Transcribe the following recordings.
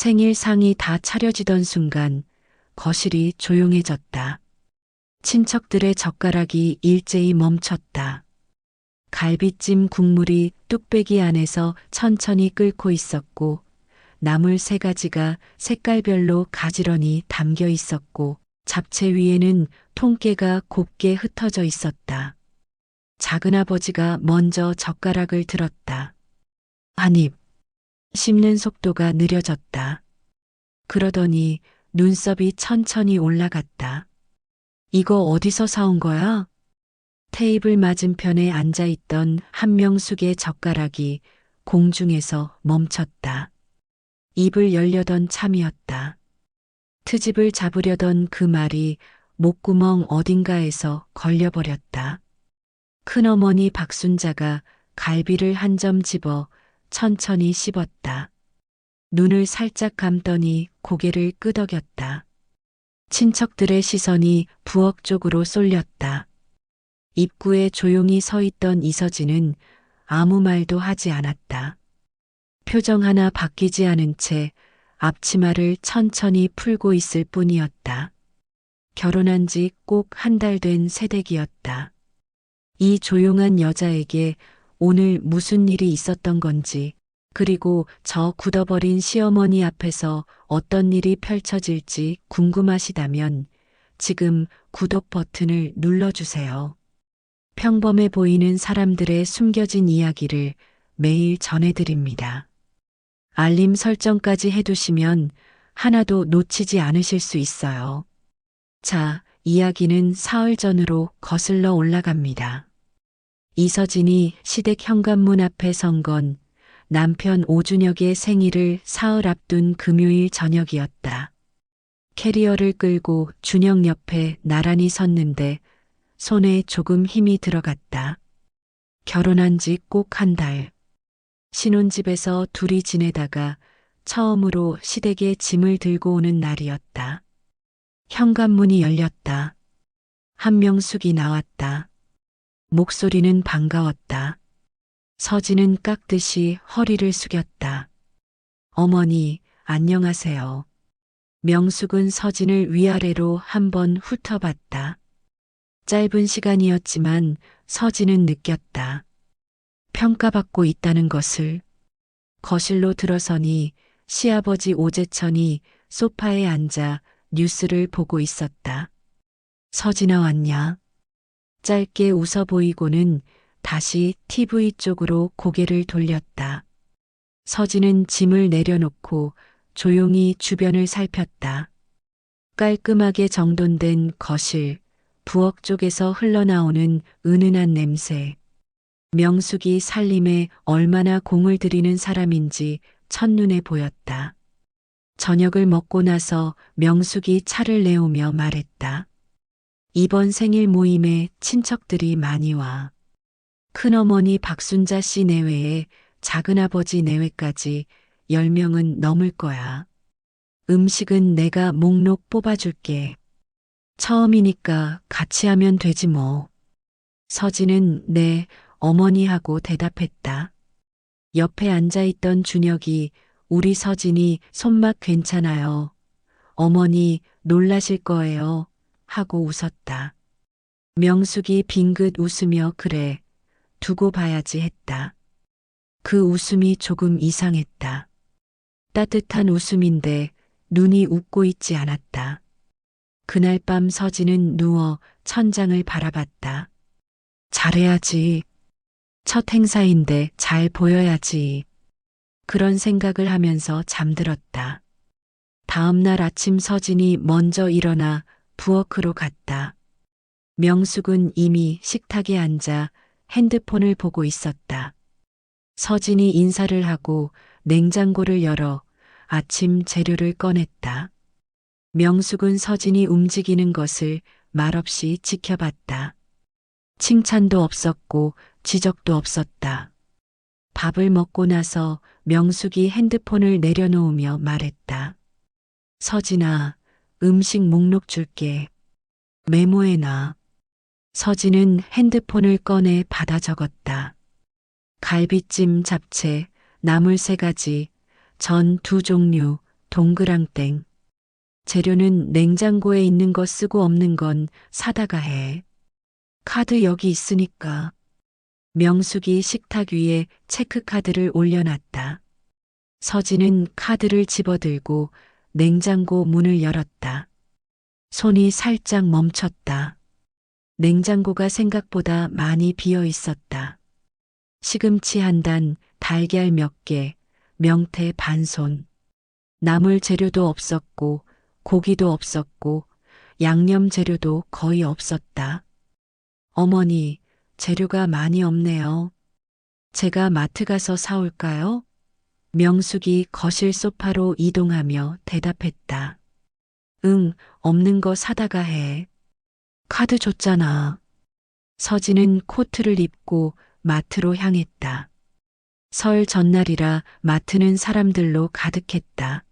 생일상이 다 차려지던 순간 거실이 조용해졌다. 친척들의 젓가락이 일제히 멈췄다. 갈비찜 국물이 뚝배기 안에서 천천히 끓고 있었고, 나물 3가지가 색깔별로 가지런히 담겨 있었고, 잡채 위에는 통깨가 곱게 흩어져 있었다. 작은아버지가 먼저 젓가락을 들었다. 한 입. 씹는 속도가 느려졌다. 그러더니 눈썹이 천천히 올라갔다. 이거 어디서 사온 거야? 테이블 맞은편에 앉아있던 한명숙의 젓가락이 공중에서 멈췄다. 입을 열려던 참이었다. 트집을 잡으려던 그 말이 목구멍 어딘가에서 걸려버렸다. 큰어머니 박순자가 갈비를 한 점 집어 천천히 씹었다. 눈을 살짝 감더니 고개를 끄덕였다. 친척들의 시선이 부엌 쪽으로 쏠렸다. 입구에 조용히 서 있던 이서진은 아무 말도 하지 않았다. 표정 하나 바뀌지 않은 채 앞치마를 천천히 풀고 있을 뿐이었다. 결혼한 지 꼭 한 달 된 새댁이었다. 이 조용한 여자에게 오늘 무슨 일이 있었던 건지, 그리고 저 굳어버린 시어머니 앞에서 어떤 일이 펼쳐질지 궁금하시다면 지금 구독 버튼을 눌러주세요. 평범해 보이는 사람들의 숨겨진 이야기를 매일 전해드립니다. 알림 설정까지 해두시면 하나도 놓치지 않으실 수 있어요. 자, 이야기는 사흘 전으로 거슬러 올라갑니다. 이서진이 시댁 현관문 앞에 선 건 남편 오준혁의 생일을 사흘 앞둔 금요일 저녁이었다. 캐리어를 끌고 준혁 옆에 나란히 섰는데 손에 조금 힘이 들어갔다. 결혼한 지 꼭 한 달. 신혼집에서 둘이 지내다가 처음으로 시댁에 짐을 들고 오는 날이었다. 현관문이 열렸다. 한명숙이 나왔다. 목소리는 반가웠다. 서진은 깍듯이 허리를 숙였다. 어머니, 안녕하세요. 명숙은 서진을 위아래로 한번 훑어봤다. 짧은 시간이었지만 서진은 느꼈다. 평가받고 있다는 것을. 거실로 들어서니 시아버지 오재천이 소파에 앉아 뉴스를 보고 있었다. 서진아 왔냐? 짧게 웃어 보이고는 다시 TV 쪽으로 고개를 돌렸다. 서진은 짐을 내려놓고 조용히 주변을 살폈다. 깔끔하게 정돈된 거실, 부엌 쪽에서 흘러나오는 은은한 냄새. 명숙이 살림에 얼마나 공을 들이는 사람인지 첫눈에 보였다. 저녁을 먹고 나서 명숙이 차를 내오며 말했다. 이번 생일 모임에 친척들이 많이 와. 큰어머니 박순자 씨 내외에 작은아버지 내외까지 10명은 넘을 거야. 음식은 내가 목록 뽑아줄게. 처음이니까 같이 하면 되지 뭐. 서진은 네, 어머니하고 대답했다. 옆에 앉아있던 준혁이 우리 서진이 손맛 괜찮아요. 어머니 놀라실 거예요. 하고 웃었다. 명숙이 빙긋 웃으며 그래, 두고 봐야지 했다. 그 웃음이 조금 이상했다. 따뜻한 웃음인데 눈이 웃고 있지 않았다. 그날 밤 서진은 누워 천장을 바라봤다. 잘해야지. 첫 행사인데 잘 보여야지. 그런 생각을 하면서 잠들었다. 다음 날 아침 서진이 먼저 일어나 부엌으로 갔다. 명숙은 이미 식탁에 앉아 핸드폰을 보고 있었다. 서진이 인사를 하고 냉장고를 열어 아침 재료를 꺼냈다. 명숙은 서진이 움직이는 것을 말없이 지켜봤다. 칭찬도 없었고 지적도 없었다. 밥을 먹고 나서 명숙이 핸드폰을 내려놓으며 말했다. 서진아, 음식 목록 줄게. 메모해놔. 서진은 핸드폰을 꺼내 받아 적었다. 갈비찜, 잡채, 나물 3가지, 전 2종류, 동그랑땡. 재료는 냉장고에 있는 거 쓰고 없는 건 사다가 해. 카드 여기 있으니까. 명숙이 식탁 위에 체크카드를 올려놨다. 서진은 카드를 집어들고 냉장고 문을 열었다. 손이 살짝 멈췄다. 냉장고가 생각보다 많이 비어 있었다. 시금치 한 단, 달걀 몇 개, 명태 반손. 나물 재료도 없었고, 고기도 없었고, 양념 재료도 거의 없었다. 어머니, 재료가 많이 없네요. 제가 마트 가서 사올까요? 명숙이 거실 소파로 이동하며 대답했다. 응, 없는 거 사다가 해. 카드 줬잖아. 서진은 코트를 입고 마트로 향했다. 설 전날이라 마트는 사람들로 가득했다.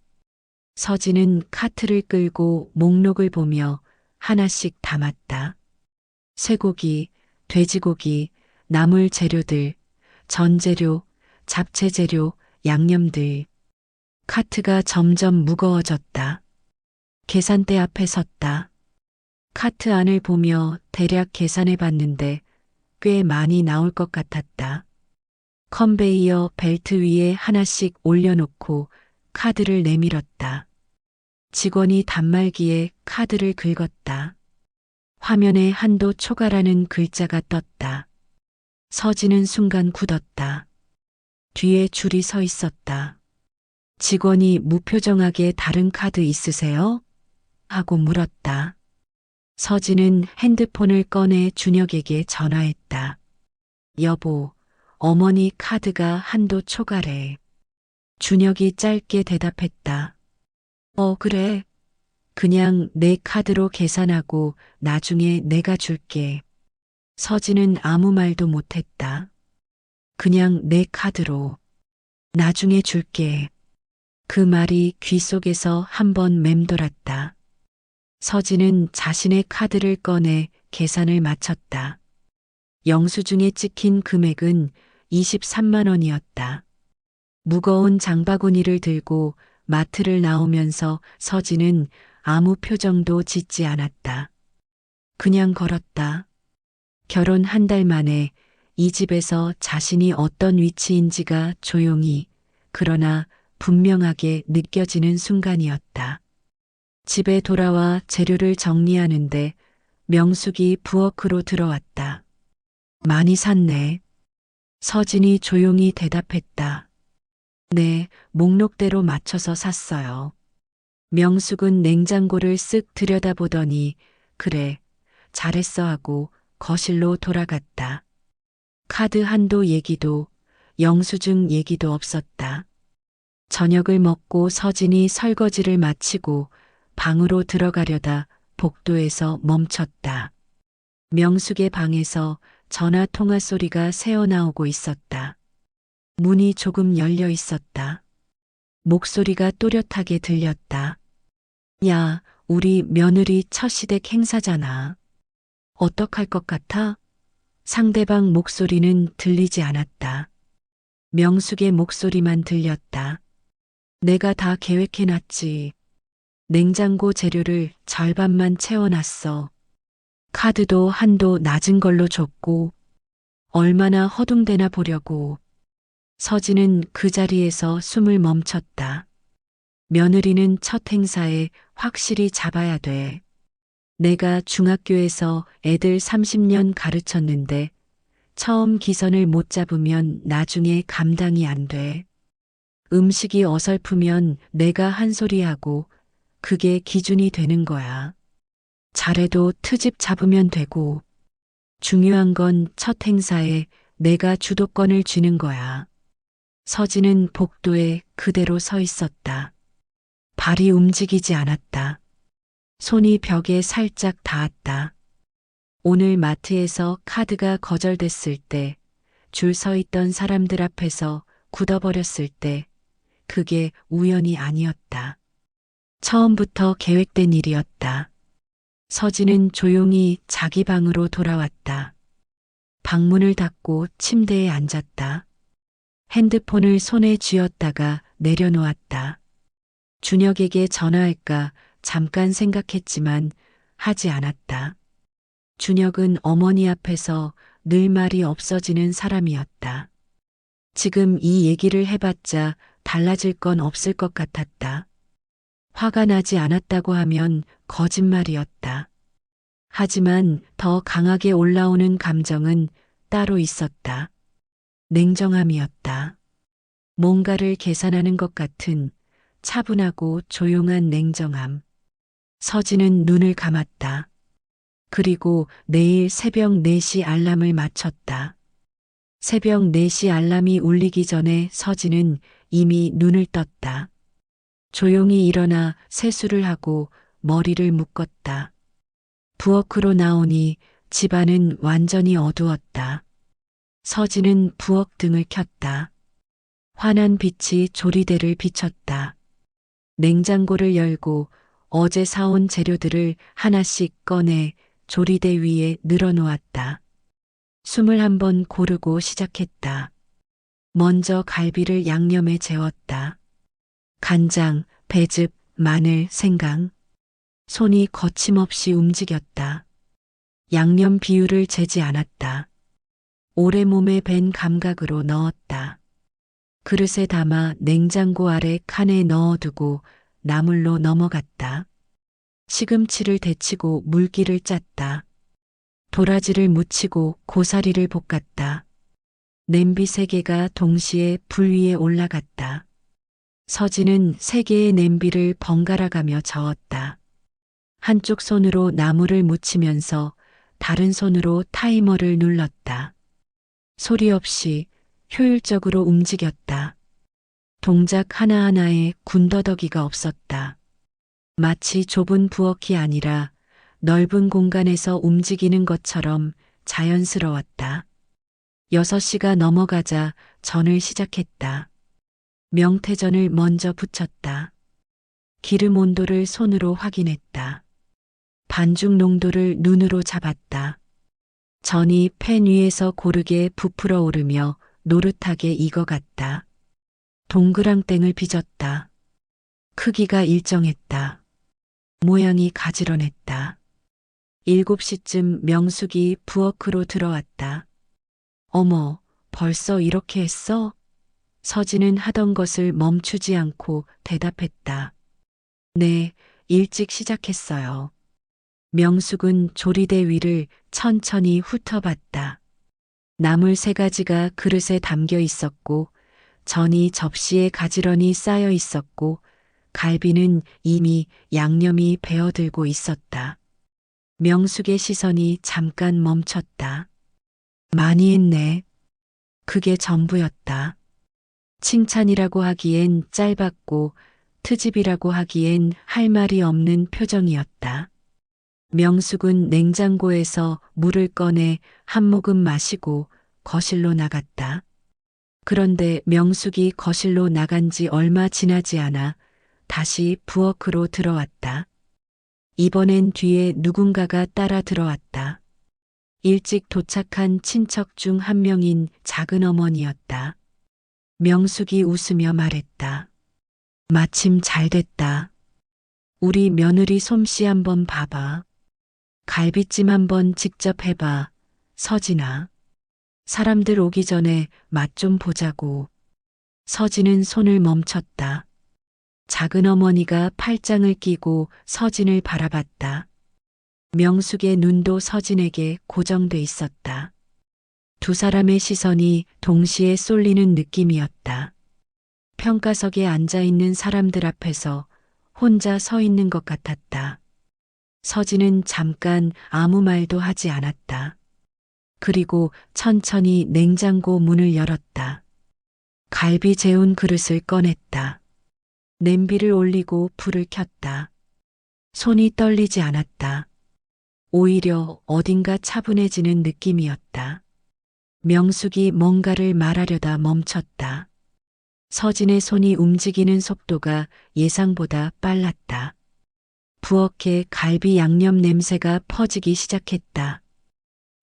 서진은 카트를 끌고 목록을 보며 하나씩 담았다. 쇠고기, 돼지고기, 나물 재료들, 전재료, 잡채 재료, 양념들. 카트가 점점 무거워졌다. 계산대 앞에 섰다. 카트 안을 보며 대략 계산해 봤는데 꽤 많이 나올 것 같았다. 컨베이어 벨트 위에 하나씩 올려놓고 카드를 내밀었다. 직원이 단말기에 카드를 긁었다. 화면에 한도 초과라는 글자가 떴다. 서지는 순간 굳었다. 뒤에 줄이 서 있었다. 직원이 무표정하게 다른 카드 있으세요? 하고 물었다. 서진은 핸드폰을 꺼내 준혁에게 전화했다. 여보, 어머니 카드가 한도 초과래. 준혁이 짧게 대답했다. 그래. 그냥 내 카드로 계산하고 나중에 내가 줄게. 서진은 아무 말도 못했다. 그냥 내 카드로. 나중에 줄게. 그 말이 귀 속에서 한번 맴돌았다. 서진은 자신의 카드를 꺼내 계산을 마쳤다. 영수증에 찍힌 금액은 23만 원이었다. 무거운 장바구니를 들고 마트를 나오면서 서진은 아무 표정도 짓지 않았다. 그냥 걸었다. 결혼 한 달 만에 이 집에서 자신이 어떤 위치인지가 조용히, 그러나 분명하게 느껴지는 순간이었다. 집에 돌아와 재료를 정리하는데 명숙이 부엌으로 들어왔다. 많이 샀네. 서진이 조용히 대답했다. 네, 목록대로 맞춰서 샀어요. 명숙은 냉장고를 쓱 들여다보더니 그래, 잘했어 하고 거실로 돌아갔다. 카드 한도 얘기도 영수증 얘기도 없었다. 저녁을 먹고 서진이 설거지를 마치고 방으로 들어가려다 복도에서 멈췄다. 명숙의 방에서 전화 통화 소리가 새어나오고 있었다. 문이 조금 열려 있었다. 목소리가 또렷하게 들렸다. 야, 우리 며느리 첫 시댁 행사잖아. 어떡할 것 같아? 상대방 목소리는 들리지 않았다. 명숙의 목소리만 들렸다. 내가 다 계획해놨지. 냉장고 재료를 절반만 채워놨어. 카드도 한도 낮은 걸로 줬고 얼마나 허둥대나 보려고. 서진은 그 자리에서 숨을 멈췄다. 며느리는 첫 행사에 확실히 잡아야 돼. 내가 중학교에서 애들 30년 가르쳤는데 처음 기선을 못 잡으면 나중에 감당이 안 돼. 음식이 어설프면 내가 한 소리 하고 그게 기준이 되는 거야. 잘해도 트집 잡으면 되고 중요한 건 첫 행사에 내가 주도권을 쥐는 거야. 서진은 복도에 그대로 서 있었다. 발이 움직이지 않았다. 손이 벽에 살짝 닿았다. 오늘 마트에서 카드가 거절됐을 때, 줄 서 있던 사람들 앞에서 굳어버렸을 때, 그게 우연이 아니었다. 처음부터 계획된 일이었다. 서진은 조용히 자기 방으로 돌아왔다. 방문을 닫고 침대에 앉았다. 핸드폰을 손에 쥐었다가 내려놓았다. 준혁에게 전화할까 잠깐 생각했지만 하지 않았다. 준혁은 어머니 앞에서 늘 말이 없어지는 사람이었다. 지금 이 얘기를 해봤자 달라질 건 없을 것 같았다. 화가 나지 않았다고 하면 거짓말이었다. 하지만 더 강하게 올라오는 감정은 따로 있었다. 냉정함이었다. 뭔가를 계산하는 것 같은 차분하고 조용한 냉정함. 서진은 눈을 감았다. 그리고 내일 새벽 4시 알람을 맞췄다. 새벽 4시 알람이 울리기 전에 서진은 이미 눈을 떴다. 조용히 일어나 세수를 하고 머리를 묶었다. 부엌으로 나오니 집안은 완전히 어두웠다. 서진은 부엌 등을 켰다. 환한 빛이 조리대를 비췄다. 냉장고를 열고 어제 사온 재료들을 하나씩 꺼내 조리대 위에 늘어놓았다. 21번 고르고 시작했다. 먼저 갈비를 양념에 재웠다. 간장, 배즙, 마늘, 생강. 손이 거침없이 움직였다. 양념 비율을 재지 않았다. 오래 몸에 밴 감각으로 넣었다. 그릇에 담아 냉장고 아래 칸에 넣어두고 나물로 넘어갔다. 시금치를 데치고 물기를 짰다. 도라지를 무치고 고사리를 볶았다. 냄비 3개가 동시에 불 위에 올라갔다. 서진은 3개의 냄비를 번갈아가며 저었다. 한쪽 손으로 나물을 무치면서 다른 손으로 타이머를 눌렀다. 소리 없이 효율적으로 움직였다. 동작 하나하나에 군더더기가 없었다. 마치 좁은 부엌이 아니라 넓은 공간에서 움직이는 것처럼 자연스러웠다. 6시가 넘어가자 전을 시작했다. 명태전을 먼저 부쳤다. 기름 온도를 손으로 확인했다. 반죽 농도를 눈으로 잡았다. 전이 팬 위에서 고르게 부풀어 오르며 노릇하게 익어갔다. 동그랑땡을 빚었다. 크기가 일정했다. 모양이 가지런했다. 7시쯤 명숙이 부엌으로 들어왔다. 어머, 벌써 이렇게 했어? 서진은 하던 것을 멈추지 않고 대답했다. 네, 일찍 시작했어요. 명숙은 조리대 위를 천천히 훑어봤다. 나물 3가지가 그릇에 담겨 있었고, 전이 접시에 가지런히 쌓여 있었고, 갈비는 이미 양념이 배어들고 있었다. 명숙의 시선이 잠깐 멈췄다. 많이 했네. 그게 전부였다. 칭찬이라고 하기엔 짧았고 트집이라고 하기엔 할 말이 없는 표정이었다. 명숙은 냉장고에서 물을 꺼내 한 모금 마시고 거실로 나갔다. 그런데 명숙이 거실로 나간 지 얼마 지나지 않아 다시 부엌으로 들어왔다. 이번엔 뒤에 누군가가 따라 들어왔다. 일찍 도착한 친척 중 한 명인 작은 어머니였다. 명숙이 웃으며 말했다. 마침 잘 됐다. 우리 며느리 솜씨 한번 봐봐. 갈비찜 한번 직접 해봐. 서진아. 사람들 오기 전에 맛 좀 보자고. 서진은 손을 멈췄다. 작은 어머니가 팔짱을 끼고 서진을 바라봤다. 명숙의 눈도 서진에게 고정돼 있었다. 두 사람의 시선이 동시에 쏠리는 느낌이었다. 평가석에 앉아 있는 사람들 앞에서 혼자 서 있는 것 같았다. 서진은 잠깐 아무 말도 하지 않았다. 그리고 천천히 냉장고 문을 열었다. 갈비 재운 그릇을 꺼냈다. 냄비를 올리고 불을 켰다. 손이 떨리지 않았다. 오히려 어딘가 차분해지는 느낌이었다. 명숙이 뭔가를 말하려다 멈췄다. 서진의 손이 움직이는 속도가 예상보다 빨랐다. 부엌에 갈비 양념 냄새가 퍼지기 시작했다.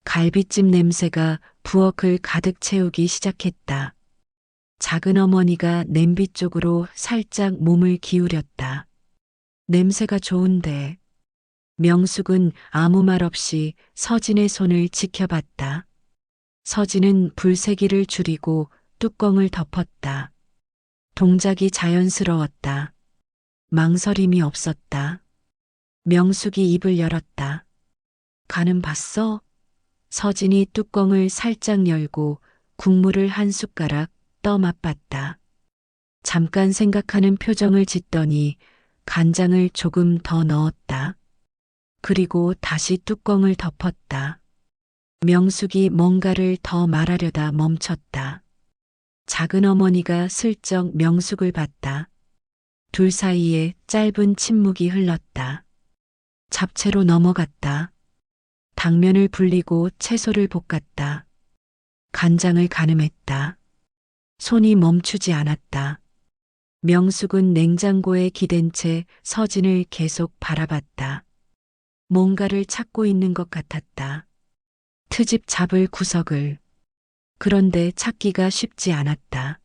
갈비찜 냄새가 부엌을 가득 채우기 시작했다. 작은 어머니가 냄비 쪽으로 살짝 몸을 기울였다. 냄새가 좋은데. 명숙은 아무 말 없이 서진의 손을 지켜봤다. 서진은 불세기를 줄이고 뚜껑을 덮었다. 동작이 자연스러웠다. 망설임이 없었다. 명숙이 입을 열었다. 간은 봤어? 서진이 뚜껑을 살짝 열고 국물을 한 숟가락 떠 맛봤다. 잠깐 생각하는 표정을 짓더니 간장을 조금 더 넣었다. 그리고 다시 뚜껑을 덮었다. 명숙이 뭔가를 더 말하려다 멈췄다. 작은 어머니가 슬쩍 명숙을 봤다. 둘 사이에 짧은 침묵이 흘렀다. 잡채로 넘어갔다. 당면을 불리고 채소를 볶았다. 간장을 가늠했다. 손이 멈추지 않았다. 명숙은 냉장고에 기댄 채 서진을 계속 바라봤다. 뭔가를 찾고 있는 것 같았다. 트집 잡을 구석을. 그런데 찾기가 쉽지 않았다.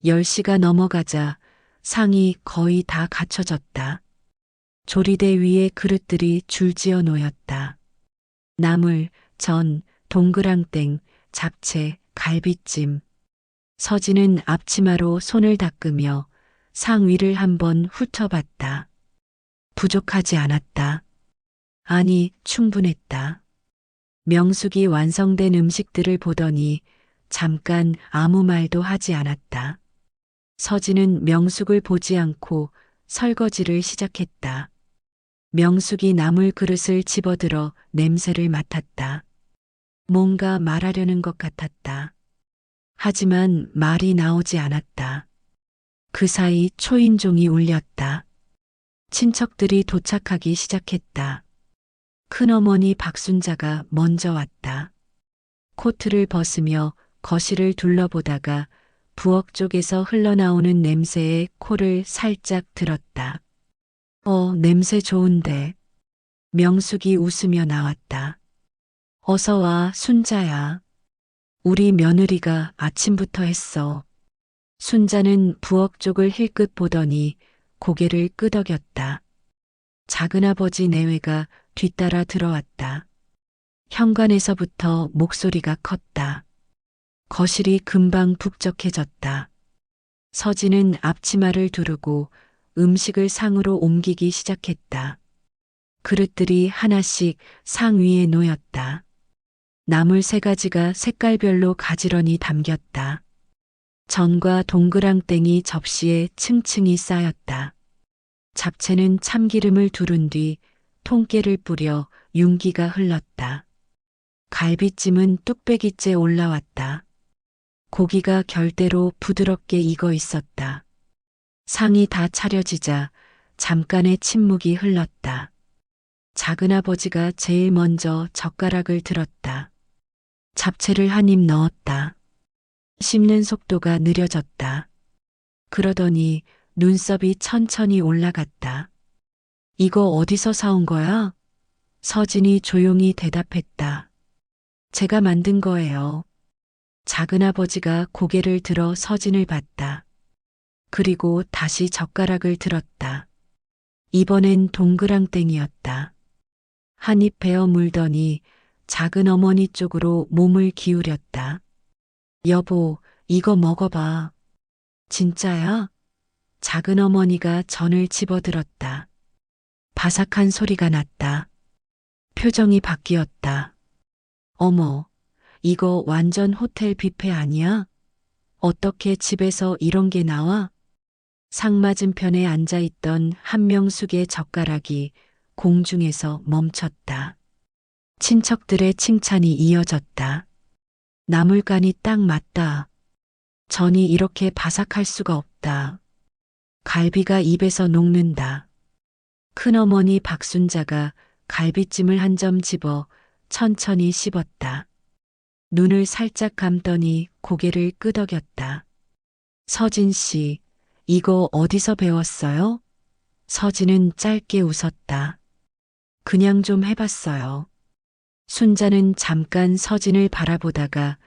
10시가 넘어가자 상이 거의 다 갖춰졌다. 조리대 위에 그릇들이 줄지어 놓였다. 나물, 전, 동그랑땡, 잡채, 갈비찜. 서진은 앞치마로 손을 닦으며 상 위를 한번 훑어봤다. 부족하지 않았다. 아니, 충분했다. 명숙이 완성된 음식들을 보더니 잠깐 아무 말도 하지 않았다. 서진은 명숙을 보지 않고 설거지를 시작했다. 명숙이 나물 그릇을 집어들어 냄새를 맡았다. 뭔가 말하려는 것 같았다. 하지만 말이 나오지 않았다. 그 사이 초인종이 울렸다. 친척들이 도착하기 시작했다. 큰어머니 박순자가 먼저 왔다. 코트를 벗으며 거실을 둘러보다가 부엌 쪽에서 흘러나오는 냄새에 코를 살짝 들었다. 냄새 좋은데. 명숙이 웃으며 나왔다. 어서 와, 순자야. 우리 며느리가 아침부터 했어. 순자는 부엌 쪽을 힐끗 보더니 고개를 끄덕였다. 작은아버지 내외가 뒤따라 들어왔다. 현관에서부터 목소리가 컸다. 거실이 금방 북적해졌다. 서진은 앞치마를 두르고 음식을 상으로 옮기기 시작했다. 그릇들이 하나씩 상 위에 놓였다. 나물 3가지가 색깔별로 가지런히 담겼다. 전과 동그랑땡이 접시에 층층이 쌓였다. 잡채는 참기름을 두른 뒤 통깨를 뿌려 윤기가 흘렀다. 갈비찜은 뚝배기째 올라왔다. 고기가 결대로 부드럽게 익어 있었다. 상이 다 차려지자 잠깐의 침묵이 흘렀다. 작은아버지가 제일 먼저 젓가락을 들었다. 잡채를 한 입 넣었다. 씹는 속도가 느려졌다. 그러더니 눈썹이 천천히 올라갔다. 이거 어디서 사온 거야? 서진이 조용히 대답했다. 제가 만든 거예요. 작은아버지가 고개를 들어 서진을 봤다. 그리고 다시 젓가락을 들었다. 이번엔 동그랑땡이었다. 한 입 베어 물더니 작은 어머니 쪽으로 몸을 기울였다. 여보, 이거 먹어봐. 진짜야? 작은 어머니가 전을 집어들었다. 바삭한 소리가 났다. 표정이 바뀌었다. 어머, 이거 완전 호텔 뷔페 아니야? 어떻게 집에서 이런 게 나와? 상 맞은편에 앉아있던 한명숙의 젓가락이 공중에서 멈췄다. 친척들의 칭찬이 이어졌다. 나물간이 딱 맞다. 전이 이렇게 바삭할 수가 없다. 갈비가 입에서 녹는다. 큰어머니 박순자가 갈비찜을 한 점 집어 천천히 씹었다. 눈을 살짝 감더니 고개를 끄덕였다. 서진 씨, 이거 어디서 배웠어요? 서진은 짧게 웃었다. 그냥 좀 해봤어요. 순자는 잠깐 서진을 바라보다가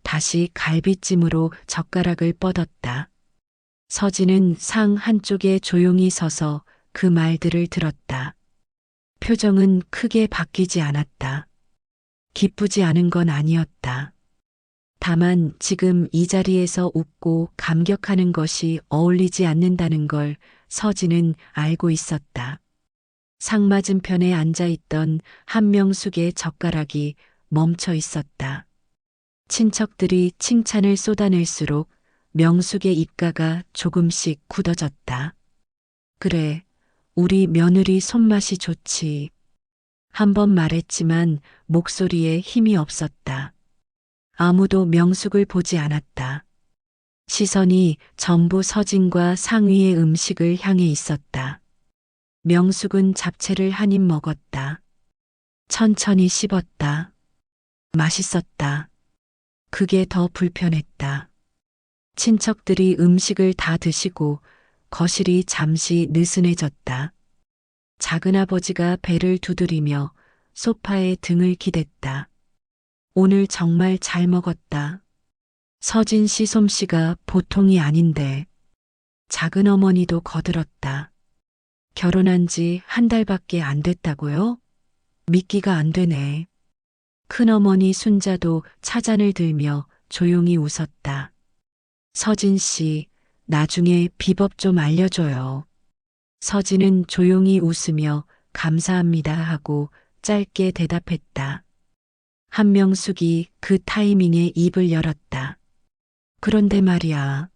다시 갈비찜으로 젓가락을 뻗었다. 서진은 상 한쪽에 조용히 서서 그 말들을 들었다. 표정은 크게 바뀌지 않았다. 기쁘지 않은 건 아니었다. 다만 지금 이 자리에서 웃고 감격하는 것이 어울리지 않는다는 걸 서진은 알고 있었다. 상 맞은편에 앉아있던 한명숙의 젓가락이 멈춰 있었다. 친척들이 칭찬을 쏟아낼수록 명숙의 입가가 조금씩 굳어졌다. 그래, 우리 며느리 손맛이 좋지. 한 번 말했지만 목소리에 힘이 없었다. 아무도 명숙을 보지 않았다. 시선이 전부 서진과 상위의 음식을 향해 있었다. 명숙은 잡채를 한 입 먹었다. 천천히 씹었다. 맛있었다. 그게 더 불편했다. 친척들이 음식을 다 드시고 거실이 잠시 느슨해졌다. 작은아버지가 배를 두드리며 소파에 등을 기댔다. 오늘 정말 잘 먹었다. 서진 씨 솜씨가 보통이 아닌데. 작은어머니도 거들었다. 결혼한 지 한 달밖에 안 됐다고요? 믿기가 안 되네. 큰어머니 순자도 차잔을 들며 조용히 웃었다. 서진 씨, 나중에 비법 좀 알려줘요. 서진은 조용히 웃으며 감사합니다 하고 짧게 대답했다. 한명숙이 그 타이밍에 입을 열었다. 그런데 말이야.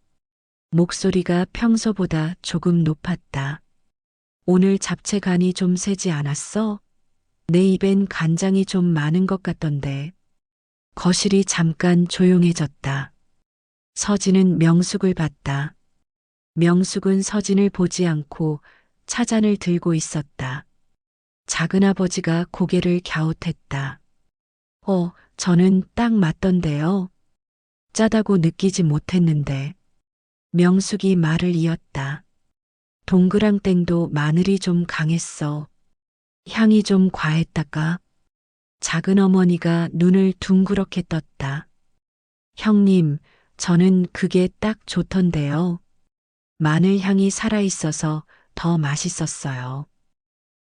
목소리가 평소보다 조금 높았다. 오늘 잡채 간이 좀 세지 않았어? 내 입엔 간장이 좀 많은 것 같던데. 거실이 잠깐 조용해졌다. 서진은 명숙을 봤다. 명숙은 서진을 보지 않고 차잔을 들고 있었다. 작은아버지가 고개를 갸웃했다. 저는 딱 맞던데요. 짜다고 느끼지 못했는데. 명숙이 말을 이었다. 동그랑땡도 마늘이 좀 강했어. 향이 좀 과했다까? 작은어머니가 눈을 둥그렇게 떴다. 형님, 저는 그게 딱 좋던데요. 마늘 향이 살아있어서 더 맛있었어요.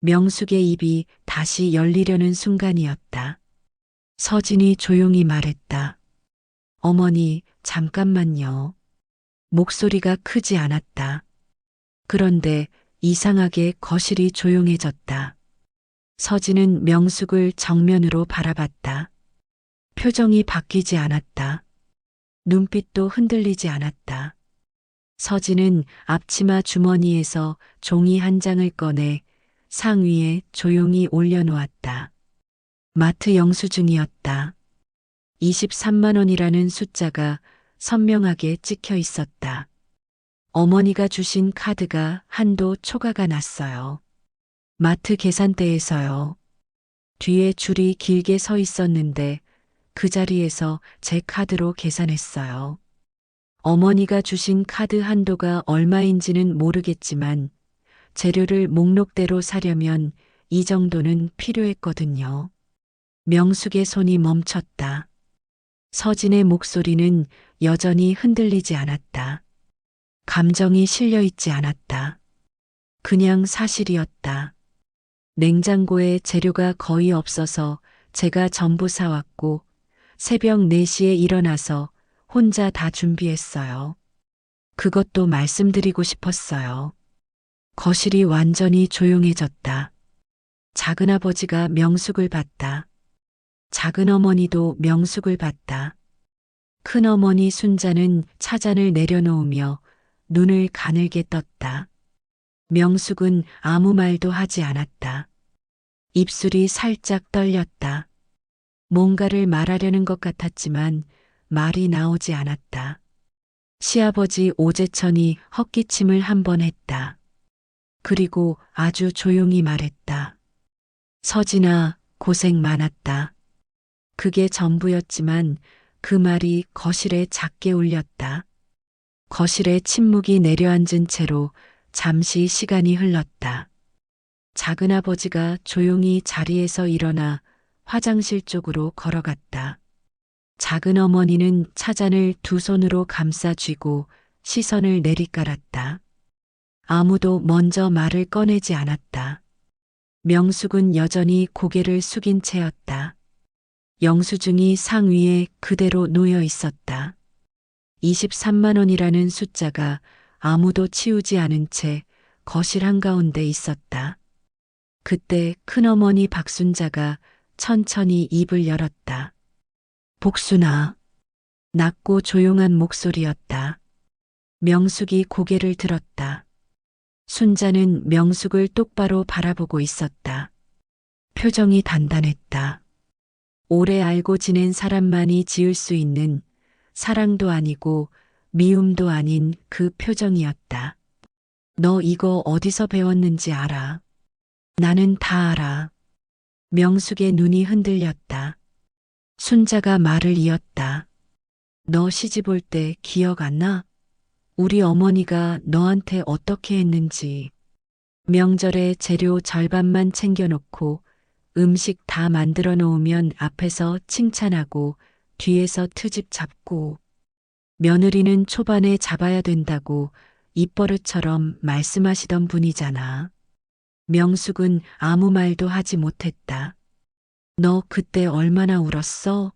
명숙의 입이 다시 열리려는 순간이었다. 서진이 조용히 말했다. 어머니, 잠깐만요. 목소리가 크지 않았다. 그런데 이상하게 거실이 조용해졌다. 서진은 명숙을 정면으로 바라봤다. 표정이 바뀌지 않았다. 눈빛도 흔들리지 않았다. 서진은 앞치마 주머니에서 종이 한 장을 꺼내 상 위에 조용히 올려놓았다. 마트 영수증이었다. 23만 원이라는 숫자가 선명하게 찍혀 있었다. 어머니가 주신 카드가 한도 초과가 났어요. 마트 계산대에서요. 뒤에 줄이 길게 서 있었는데 그 자리에서 제 카드로 계산했어요. 어머니가 주신 카드 한도가 얼마인지는 모르겠지만 재료를 목록대로 사려면 이 정도는 필요했거든요. 명숙의 손이 멈췄다. 서진의 목소리는 여전히 흔들리지 않았다. 감정이 실려 있지 않았다. 그냥 사실이었다. 냉장고에 재료가 거의 없어서 제가 전부 사왔고 새벽 4시에 일어나서 혼자 다 준비했어요. 그것도 말씀드리고 싶었어요. 거실이 완전히 조용해졌다. 작은아버지가 명숙을 봤다. 작은어머니도 명숙을 봤다. 큰어머니 순자는 차잔을 내려놓으며 눈을 가늘게 떴다. 명숙은 아무 말도 하지 않았다. 입술이 살짝 떨렸다. 뭔가를 말하려는 것 같았지만 말이 나오지 않았다. 시아버지 오재천이 헛기침을 한 번 했다. 그리고 아주 조용히 말했다. 서진아, 고생 많았다. 그게 전부였지만 그 말이 거실에 작게 울렸다. 거실에 침묵이 내려앉은 채로 잠시 시간이 흘렀다. 작은아버지가 조용히 자리에서 일어나 화장실 쪽으로 걸어갔다. 작은 어머니는 차잔을 두 손으로 감싸 쥐고 시선을 내리깔았다. 아무도 먼저 말을 꺼내지 않았다. 명숙은 여전히 고개를 숙인 채였다. 영수증이 상 위에 그대로 놓여 있었다. 23만 원이라는 숫자가 아무도 치우지 않은 채 거실 한가운데 있었다. 그때 큰어머니 박순자가 천천히 입을 열었다. 복순아. 낮고 조용한 목소리였다. 명숙이 고개를 들었다. 순자는 명숙을 똑바로 바라보고 있었다. 표정이 단단했다. 오래 알고 지낸 사람만이 지을 수 있는 사랑도 아니고 미움도 아닌 그 표정이었다. 너 이거 어디서 배웠는지 알아? 나는 다 알아. 명숙의 눈이 흔들렸다. 순자가 말을 이었다. 너 시집 올 때 기억 안 나? 우리 어머니가 너한테 어떻게 했는지. 명절에 재료 절반만 챙겨놓고 음식 다 만들어 놓으면 앞에서 칭찬하고 뒤에서 트집 잡고 며느리는 초반에 잡아야 된다고 입버릇처럼 말씀하시던 분이잖아. 명숙은 아무 말도 하지 못했다. 너 그때 얼마나 울었어?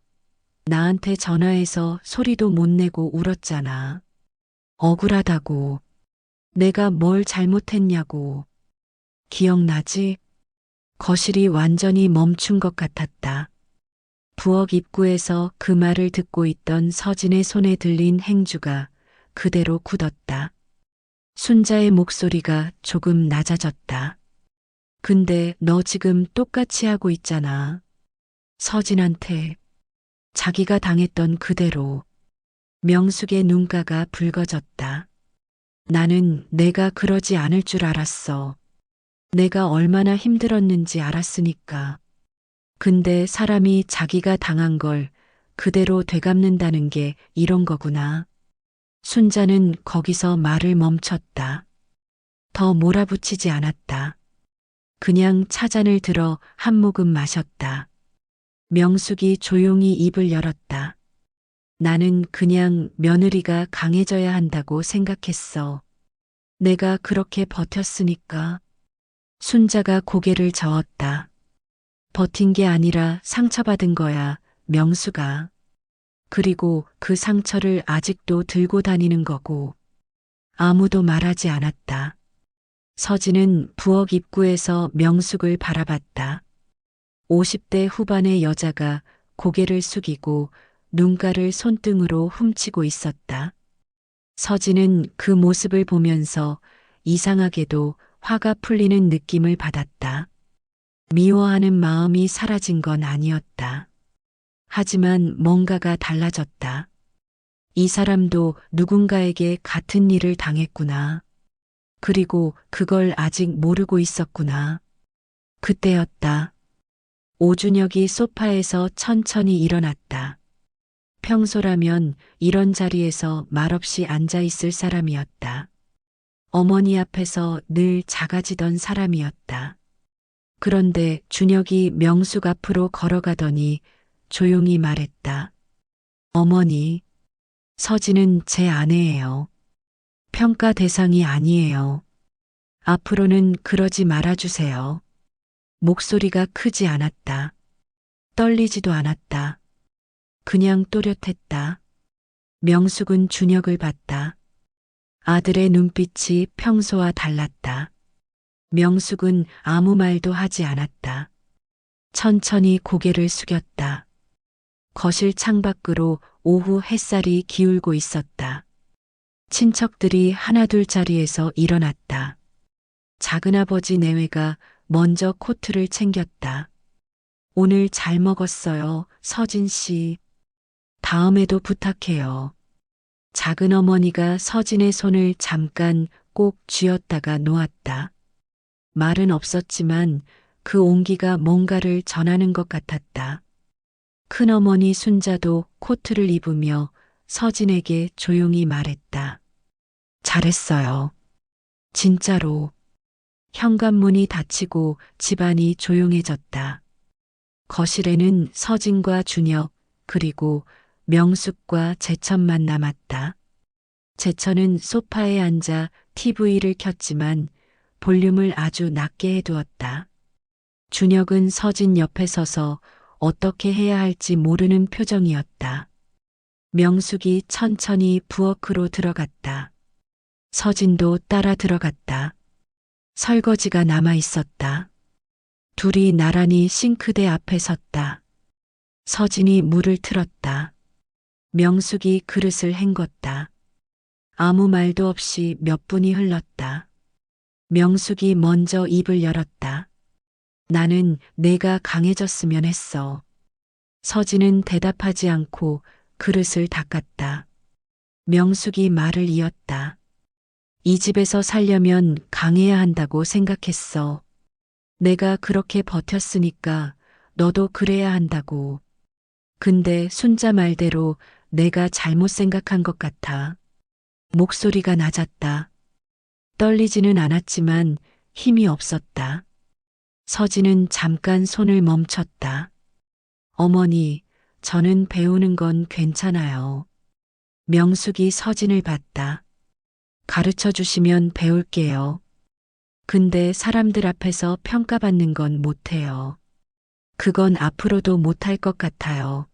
나한테 전화해서 소리도 못 내고 울었잖아. 억울하다고. 내가 뭘 잘못했냐고. 기억나지? 거실이 완전히 멈춘 것 같았다. 부엌 입구에서 그 말을 듣고 있던 서진의 손에 들린 행주가 그대로 굳었다. 순자의 목소리가 조금 낮아졌다. 근데 너 지금 똑같이 하고 있잖아. 서진한테. 자기가 당했던 그대로. 명숙의 눈가가 붉어졌다. 나는 내가 그러지 않을 줄 알았어. 내가 얼마나 힘들었는지 알았으니까. 근데 사람이 자기가 당한 걸 그대로 되갚는다는 게 이런 거구나. 순자는 거기서 말을 멈췄다. 더 몰아붙이지 않았다. 그냥 차잔을 들어 한 모금 마셨다. 명숙이 조용히 입을 열었다. 나는 그냥 며느리가 강해져야 한다고 생각했어. 내가 그렇게 버텼으니까. 순자가 고개를 저었다. 버틴 게 아니라 상처받은 거야, 명수가. 그리고 그 상처를 아직도 들고 다니는 거고. 아무도 말하지 않았다. 서진은 부엌 입구에서 명숙을 바라봤다. 50대 후반의 여자가 고개를 숙이고 눈가를 손등으로 훔치고 있었다. 서진은 그 모습을 보면서 이상하게도 화가 풀리는 느낌을 받았다. 미워하는 마음이 사라진 건 아니었다. 하지만 뭔가가 달라졌다. 이 사람도 누군가에게 같은 일을 당했구나. 그리고 그걸 아직 모르고 있었구나. 그때였다. 오준혁이 소파에서 천천히 일어났다. 평소라면 이런 자리에서 말없이 앉아 있을 사람이었다. 어머니 앞에서 늘 작아지던 사람이었다. 그런데 준혁이 명숙 앞으로 걸어가더니 조용히 말했다. 어머니, 서진은 제 아내예요. 평가 대상이 아니에요. 앞으로는 그러지 말아주세요. 목소리가 크지 않았다. 떨리지도 않았다. 그냥 또렷했다. 명숙은 준혁을 봤다. 아들의 눈빛이 평소와 달랐다. 명숙은 아무 말도 하지 않았다. 천천히 고개를 숙였다. 거실 창밖으로 오후 햇살이 기울고 있었다. 친척들이 하나둘 자리에서 일어났다. 작은아버지 내외가 먼저 코트를 챙겼다. 오늘 잘 먹었어요, 서진 씨. 다음에도 부탁해요. 작은어머니가 서진의 손을 잠깐 꼭 쥐었다가 놓았다. 말은 없었지만 그 온기가 뭔가를 전하는 것 같았다. 큰어머니 순자도 코트를 입으며 서진에게 조용히 말했다. 잘했어요. 진짜로. 현관문이 닫히고 집안이 조용해졌다. 거실에는 서진과 준혁 그리고 명숙과 제천만 남았다. 제천은 소파에 앉아 TV를 켰지만 볼륨을 아주 낮게 해두었다. 준혁은 서진 옆에 서서 어떻게 해야 할지 모르는 표정이었다. 명숙이 천천히 부엌으로 들어갔다. 서진도 따라 들어갔다. 설거지가 남아 있었다. 둘이 나란히 싱크대 앞에 섰다. 서진이 물을 틀었다. 명숙이 그릇을 헹궜다. 아무 말도 없이 몇 분이 흘렀다. 명숙이 먼저 입을 열었다. 나는 내가 강해졌으면 했어. 서진은 대답하지 않고 그릇을 닦았다. 명숙이 말을 이었다. 이 집에서 살려면 강해야 한다고 생각했어. 내가 그렇게 버텼으니까 너도 그래야 한다고. 근데 순자 말대로 내가 잘못 생각한 것 같아. 목소리가 낮았다. 떨리지는 않았지만 힘이 없었다. 서진은 잠깐 손을 멈췄다. 어머니, 저는 배우는 건 괜찮아요. 명숙이 서진을 봤다. 가르쳐 주시면 배울게요. 근데 사람들 앞에서 평가받는 건 못해요. 그건 앞으로도 못할 것 같아요.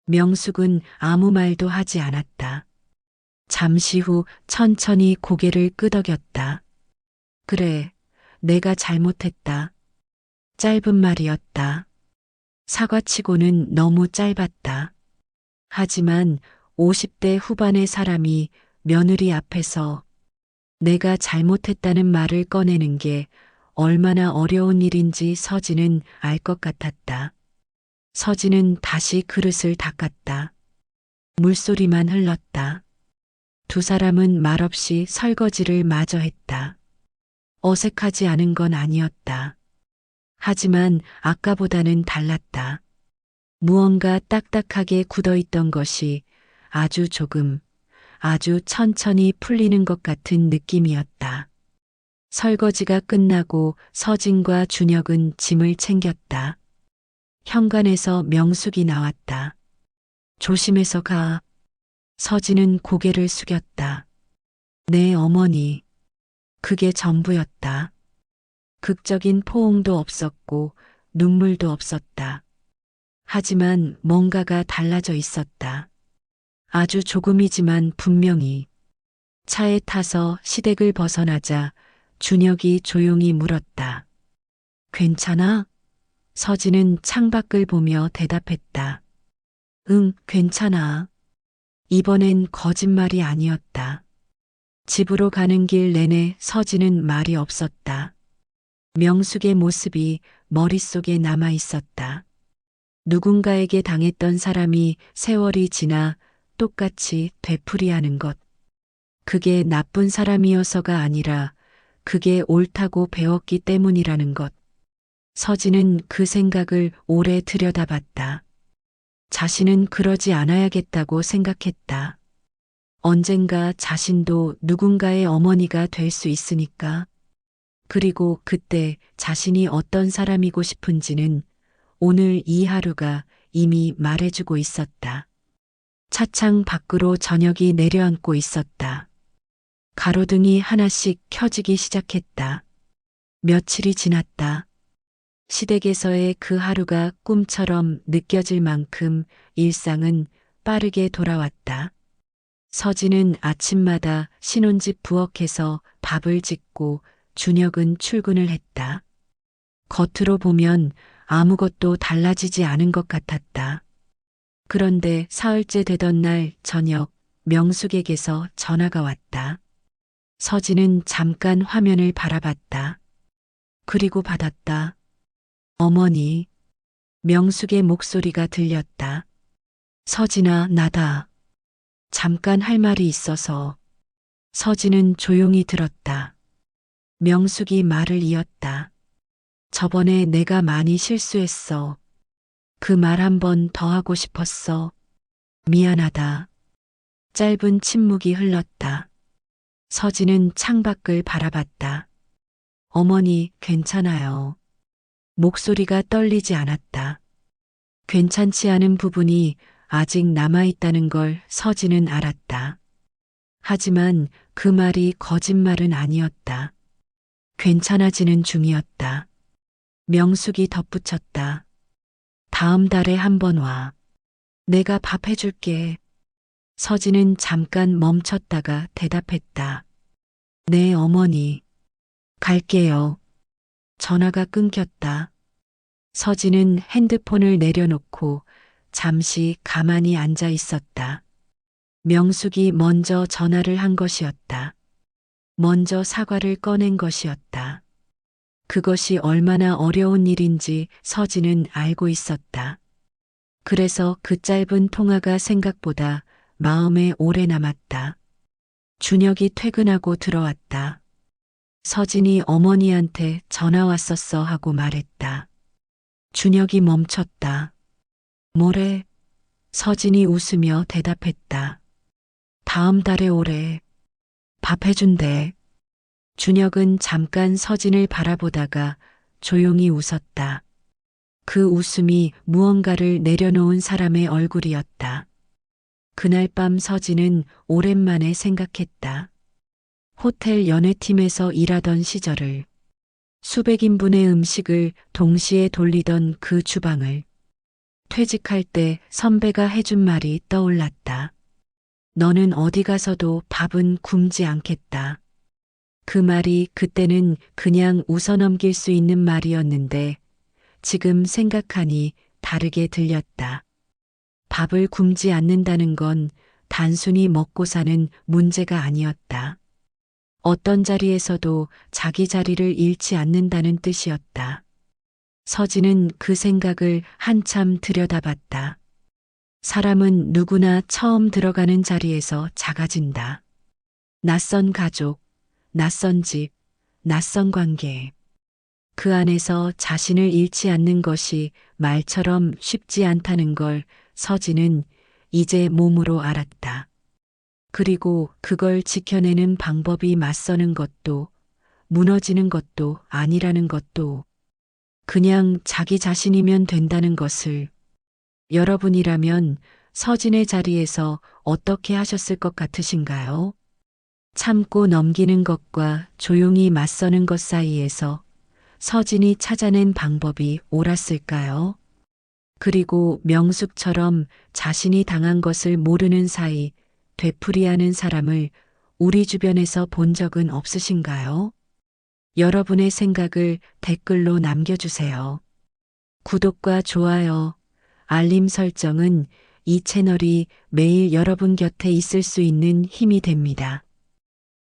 명숙은 아무 말도 하지 않았다. 잠시 후 천천히 고개를 끄덕였다. 그래, 내가 잘못했다. 짧은 말이었다. 사과치고는 너무 짧았다. 하지만 50대 후반의 사람이 며느리 앞에서 내가 잘못했다는 말을 꺼내는 게 얼마나 어려운 일인지 서진은 알 것 같았다. 서진은 다시 그릇을 닦았다. 물소리만 흘렀다. 두 사람은 말없이 설거지를 마저 했다. 어색하지 않은 건 아니었다. 하지만 아까보다는 달랐다. 무언가 딱딱하게 굳어있던 것이 아주 조금, 아주 천천히 풀리는 것 같은 느낌이었다. 설거지가 끝나고 서진과 준혁은 짐을 챙겼다. 현관에서 명숙이 나왔다. 조심해서 가. 서진은 고개를 숙였다. 네, 어머니. 그게 전부였다. 극적인 포옹도 없었고 눈물도 없었다. 하지만 뭔가가 달라져 있었다. 아주 조금이지만 분명히. 차에 타서 시댁을 벗어나자 준혁이 조용히 물었다. 괜찮아? 서진은 창밖을 보며 대답했다. 응, 괜찮아. 이번엔 거짓말이 아니었다. 집으로 가는 길 내내 서진은 말이 없었다. 명숙의 모습이 머릿속에 남아 있었다. 누군가에게 당했던 사람이 세월이 지나 똑같이 되풀이하는 것. 그게 나쁜 사람이어서가 아니라 그게 옳다고 배웠기 때문이라는 것. 서진은 그 생각을 오래 들여다봤다. 자신은 그러지 않아야겠다고 생각했다. 언젠가 자신도 누군가의 어머니가 될 수 있으니까. 그리고 그때 자신이 어떤 사람이고 싶은지는 오늘 이 하루가 이미 말해주고 있었다. 차창 밖으로 저녁이 내려앉고 있었다. 가로등이 하나씩 켜지기 시작했다. 며칠이 지났다. 시댁에서의 그 하루가 꿈처럼 느껴질 만큼 일상은 빠르게 돌아왔다. 서진은 아침마다 신혼집 부엌에서 밥을 짓고 준혁은 출근을 했다. 겉으로 보면 아무것도 달라지지 않은 것 같았다. 그런데 사흘째 되던 날 저녁 명숙에게서 전화가 왔다. 서진은 잠깐 화면을 바라봤다. 그리고 받았다. 어머니. 명숙의 목소리가 들렸다. 서진아, 나다. 잠깐 할 말이 있어서. 서진은 조용히 들었다. 명숙이 말을 이었다. 저번에 내가 많이 실수했어. 그 말 한 번 더 하고 싶었어. 미안하다. 짧은 침묵이 흘렀다. 서진은 창밖을 바라봤다. 어머니, 괜찮아요. 목소리가 떨리지 않았다. 괜찮지 않은 부분이 아직 남아있다는 걸 서진은 알았다. 하지만 그 말이 거짓말은 아니었다. 괜찮아지는 중이었다. 명숙이 덧붙였다. 다음 달에 한 번 와. 내가 밥 해줄게. 서진은 잠깐 멈췄다가 대답했다. 네, 어머니. 갈게요. 전화가 끊겼다. 서진은 핸드폰을 내려놓고 잠시 가만히 앉아 있었다. 명숙이 먼저 전화를 한 것이었다. 먼저 사과를 꺼낸 것이었다. 그것이 얼마나 어려운 일인지 서진은 알고 있었다. 그래서 그 짧은 통화가 생각보다 마음에 오래 남았다. 준혁이 퇴근하고 들어왔다. 서진이 어머니한테 전화 왔었어 하고 말했다. 준혁이 멈췄다. 뭐래? 서진이 웃으며 대답했다. 다음 달에 오래. 밥 해준대. 준혁은 잠깐 서진을 바라보다가 조용히 웃었다. 그 웃음이 무언가를 내려놓은 사람의 얼굴이었다. 그날 밤 서진은 오랜만에 생각했다. 호텔 연애팀에서 일하던 시절을, 수백 인분의 음식을 동시에 돌리던 그 주방을, 퇴직할 때 선배가 해준 말이 떠올랐다. 너는 어디 가서도 밥은 굶지 않겠다. 그 말이 그때는 그냥 웃어넘길 수 있는 말이었는데 지금 생각하니 다르게 들렸다. 밥을 굶지 않는다는 건 단순히 먹고 사는 문제가 아니었다. 어떤 자리에서도 자기 자리를 잃지 않는다는 뜻이었다. 서진은 그 생각을 한참 들여다봤다. 사람은 누구나 처음 들어가는 자리에서 작아진다. 낯선 가족, 낯선 집, 낯선 관계. 그 안에서 자신을 잃지 않는 것이 말처럼 쉽지 않다는 걸 서진은 이제 몸으로 알았다. 그리고 그걸 지켜내는 방법이 맞서는 것도, 무너지는 것도 아니라는 것도, 그냥 자기 자신이면 된다는 것을. 여러분이라면 서진의 자리에서 어떻게 하셨을 것 같으신가요? 참고 넘기는 것과 조용히 맞서는 것 사이에서 서진이 찾아낸 방법이 옳았을까요? 그리고 명숙처럼 자신이 당한 것을 모르는 사이 되풀이하는 사람을 우리 주변에서 본 적은 없으신가요? 여러분의 생각을 댓글로 남겨주세요. 구독과 좋아요, 알림 설정은 이 채널이 매일 여러분 곁에 있을 수 있는 힘이 됩니다.